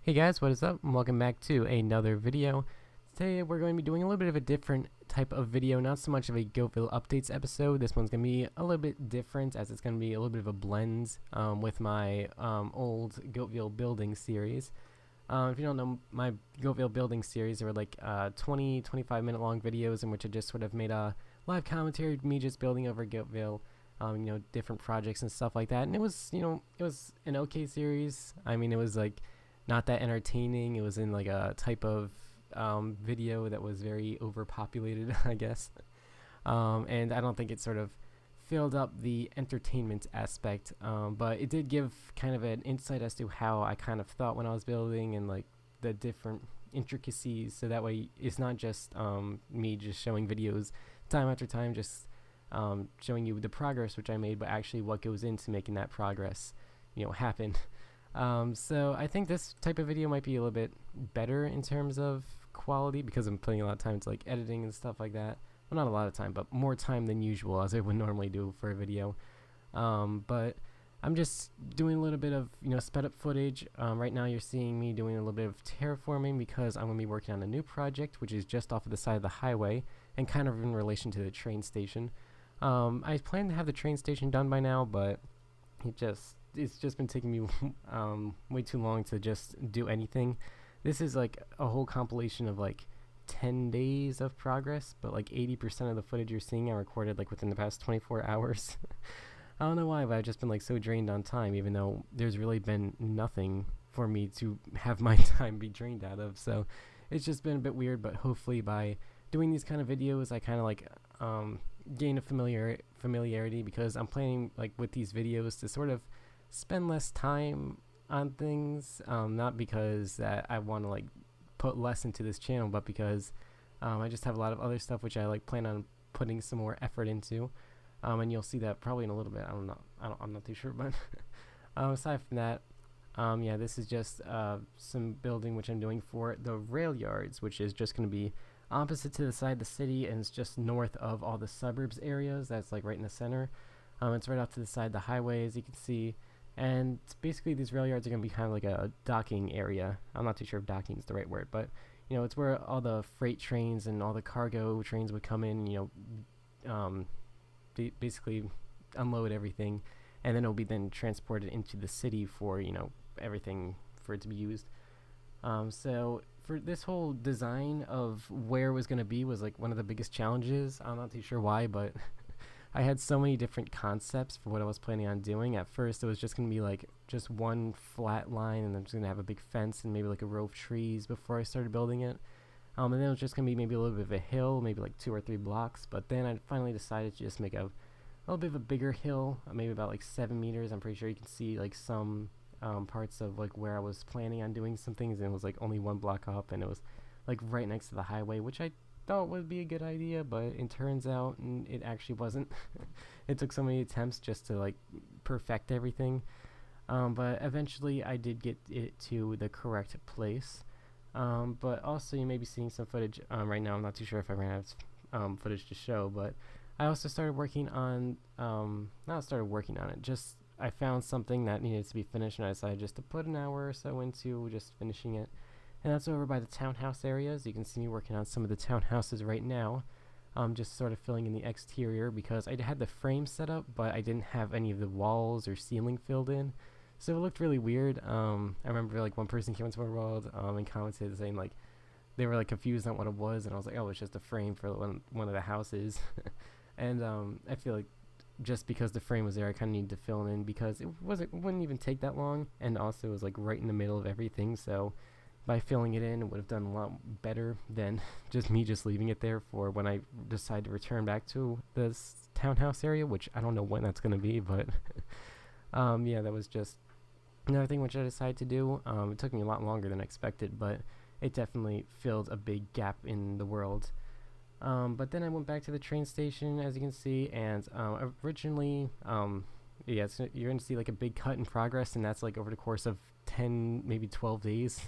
Hey guys, what is up? And welcome back to another video. Today we're going to be doing a little bit of a different type of video, not so much of a Goatville updates episode. This one's going to be a little bit different as it's going to be a little bit of a blend with my old Goatville building series. If you don't know, my Goatville building series, they were like 20-25 minute long videos in which I just sort of made a live commentary of me just building over Goatville. Different projects and stuff like that. And it was, it was an okay series. I mean, it was like not that entertaining. It was in like a type of video that was very overpopulated, I guess. And I don't think it sort of filled up the entertainment aspect, but it did give kind of an insight as to how I kind of thought when I was building and like the different intricacies, so that way it's not just me just showing videos time after time, just showing you the progress which I made, but actually what goes into making that progress happen. So I think this type of video might be a little bit better in terms of quality because I'm putting a lot of time into like editing and stuff like that. Well, not a lot of time, but more time than usual as I would normally do for a video. But I'm just doing a little bit of sped up footage. Right now you're seeing me doing a little bit of terraforming because I'm going to be working on a new project which is just off of the side of the highway and kind of in relation to the train station. I plan to have the train station done by now, but it's just been taking me way too long to just do anything. This is like a whole compilation of like 10 days of progress, but like 80% of the footage you're seeing I recorded like within the past 24 hours. I don't know why, but I've just been like so drained on time, even though there's really been nothing for me to have my time be drained out of. So it's just been a bit weird, but hopefully by doing these kind of videos I kind of like gain a familiarity, because I'm planning like with these videos to sort of spend less time on things, not because that I want to like put less into this channel, but because I just have a lot of other stuff which I like plan on putting some more effort into, and you'll see that probably in a little bit. I'm not too sure, but aside from that, yeah, this is just some building which I'm doing for the Railyards, which is just going to be opposite to the side of the city, and it's just north of all the suburbs areas. That's like right in the center. It's right off to the side of the highway, as you can see. And basically these rail yards are going to be kind of like a docking area. I'm not too sure if docking is the right word, but it's where all the freight trains and all the cargo trains would come in, basically unload everything, and then it'll be then transported into the city for everything for it to be used. So for this whole design of where it was going to be was like one of the biggest challenges. I'm not too sure why, but I had so many different concepts for what I was planning on doing. At first it was just going to be like just one flat line, and I'm just going to have a big fence and maybe like a row of trees before I started building it. And then it was just going to be maybe a little bit of a hill, maybe like 2 or 3 blocks. But then I finally decided to just make a little bit of a bigger hill, maybe about like 7 meters. I'm pretty sure you can see like some parts of like where I was planning on doing some things, and it was like only 1 block up, and it was like right next to the highway, which I thought would be a good idea, but it turns out it actually wasn't. It took so many attempts just to like perfect everything, but eventually I did get it to the correct place. But also you may be seeing some footage right now. I'm not too sure if I ran out of footage to show, but I also started working on not started working on it, just I found something that needed to be finished, and I decided just to put an hour or so into just finishing it. And that's over by the townhouse areas. You can see me working on some of the townhouses right now. Just sort of filling in the exterior because I had the frame set up, but I didn't have any of the walls or ceiling filled in. So it looked really weird. I remember like one person came into my world and commented saying like they were like confused on what it was, and I was like, oh, it's just a frame for one of the houses. And I feel like just because the frame was there, I kind of needed to fill it in because it wouldn't even take that long, and also it was like right in the middle of everything. So by filling it in, it would have done a lot better than just leaving it there for when I decide to return back to this townhouse area, which I don't know when that's going to be, but yeah, that was just another thing which I decided to do. It took me a lot longer than expected, but it definitely filled a big gap in the world. But then I went back to the train station, as you can see, and originally, yeah, so you're going to see like a big cut in progress, and that's like over the course of 10, maybe 12 days.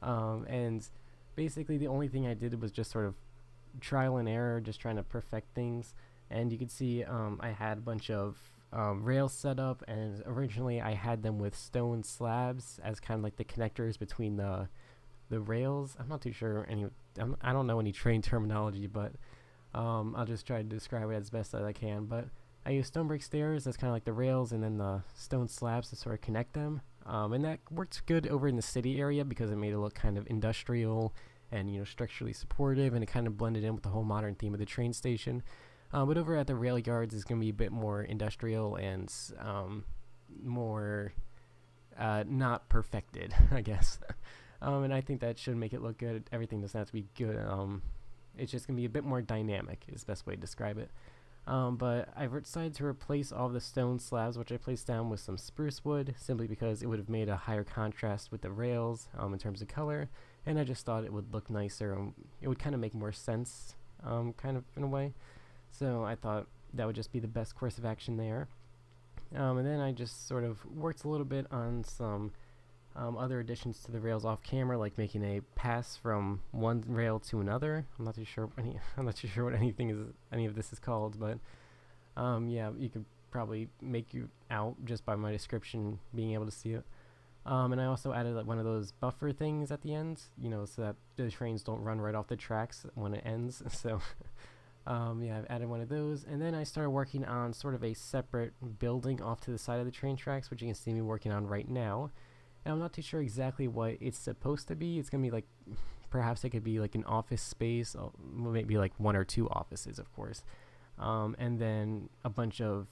And basically the only thing I did was just sort of trial and error, just trying to perfect things. And you can see I had a bunch of rail setup, and originally I had them with stone slabs as kind of like the connectors between the rails. I'm not too sure I don't know any train terminology, but I'll just try to describe it as best as I can. But I use stone brick stairs as kind of like the rails, and then the stone slabs to sort of connect them. And that worked good over in the city area because it made it look kind of industrial and, you know, structurally supportive, and it kind of blended in with the whole modern theme of the train station. But over at the Railyards is going to be a bit more industrial and more not perfected, I guess. And I think that should make it look good. Everything doesn't have to be good. It's just going to be a bit more dynamic is the best way to describe it. But I've decided to replace all the stone slabs, which I placed down, with some spruce wood, simply because it would have made a higher contrast with the rails in terms of color, and I just thought it would look nicer, and it would kind of make more sense, kind of in a way. So I thought that would just be the best course of action there. And then I just sort of worked a little bit on some other additions to the rails off camera, like making a pass from one rail to another. I'm not too sure what any of this is called, but yeah, you could probably make you out just by my description being able to see it. And I also added like one of those buffer things at the end, you know, so that the trains don't run right off the tracks when it ends. So yeah, I've added one of those, and then I started working on sort of a separate building off to the side of the train tracks, which you can see me working on right now. And I'm not too sure exactly what it's supposed to be. It's gonna be like, perhaps it could be like an office space, maybe like 1 or 2 offices, of course, and then a bunch of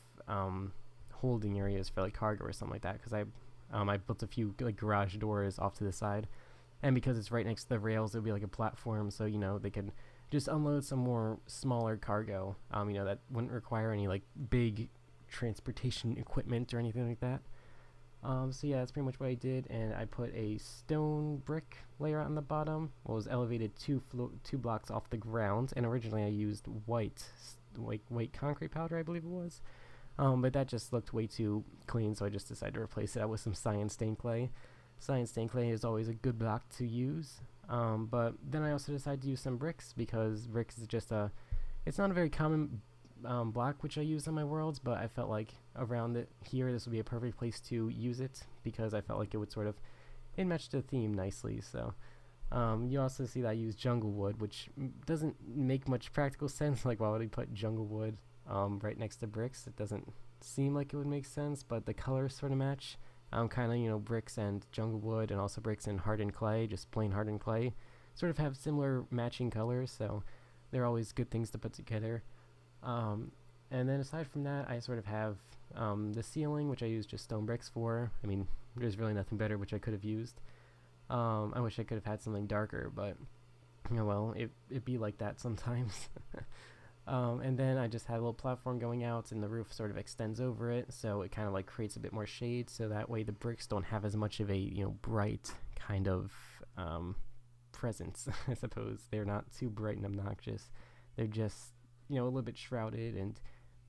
holding areas for like cargo or something like that. Because I built a few like garage doors off to the side, and because it's right next to the rails, it'll be like a platform, so you know they could just unload some more smaller cargo. You know, that wouldn't require any like big transportation equipment or anything like that. So yeah, that's pretty much what I did, and I put a stone brick layer on the bottom. Well, it was elevated 2 blocks off the ground, and originally I used white concrete powder, I believe it was. But that just looked way too clean, so I just decided to replace it with some cyan stained clay. Cyan stained clay is always a good block to use. But then I also decided to use some bricks, because bricks is just it's not a very common block which I use on my worlds, but I felt like around it here this would be a perfect place to use it, because I felt like it would sort of match the theme nicely. So you also see that I use jungle wood, which doesn't make much practical sense. Like, why would I put jungle wood right next to bricks? It doesn't seem like it would make sense, but the colors sort of match. Kind of, you know, bricks and jungle wood, and also bricks and hardened clay, just plain hardened clay, sort of have similar matching colors, so they're always good things to put together. And then aside from that, I sort of have the ceiling, which I use just stone bricks for. I mean, there's really nothing better which I could have used. I wish I could have had something darker, but you know, well, it be like that sometimes. And then I just had a little platform going out, and the roof sort of extends over it, so it kind of like creates a bit more shade, so that way the bricks don't have as much of a, you know, bright kind of presence. I suppose they're not too bright and obnoxious. They're just, you know, a little bit shrouded, and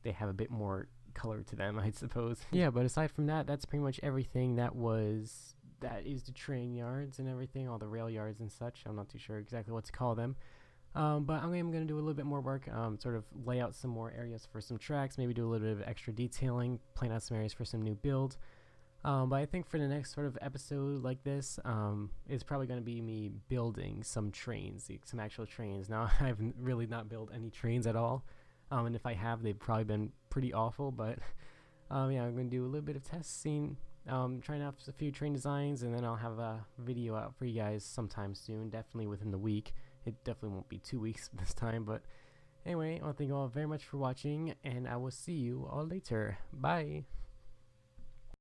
they have a bit more color to them, I suppose. Yeah, but aside from that, that's pretty much everything that is the train yards and everything, all the rail yards and such. I'm not too sure exactly what to call them. But I'm going to do a little bit more work, sort of lay out some more areas for some tracks, maybe do a little bit of extra detailing, plan out some areas for some new build. But I think for the next sort of episode like this, it's probably going to be me building some trains, some actual trains. Now, I've really not built any trains at all, and if I have, they've probably been pretty awful, but yeah, I'm going to do a little bit of testing, trying out a few train designs, and then I'll have a video out for you guys sometime soon, definitely within the week. It definitely won't be 2 weeks this time, but anyway, I want to thank you all very much for watching, and I will see you all later. Bye!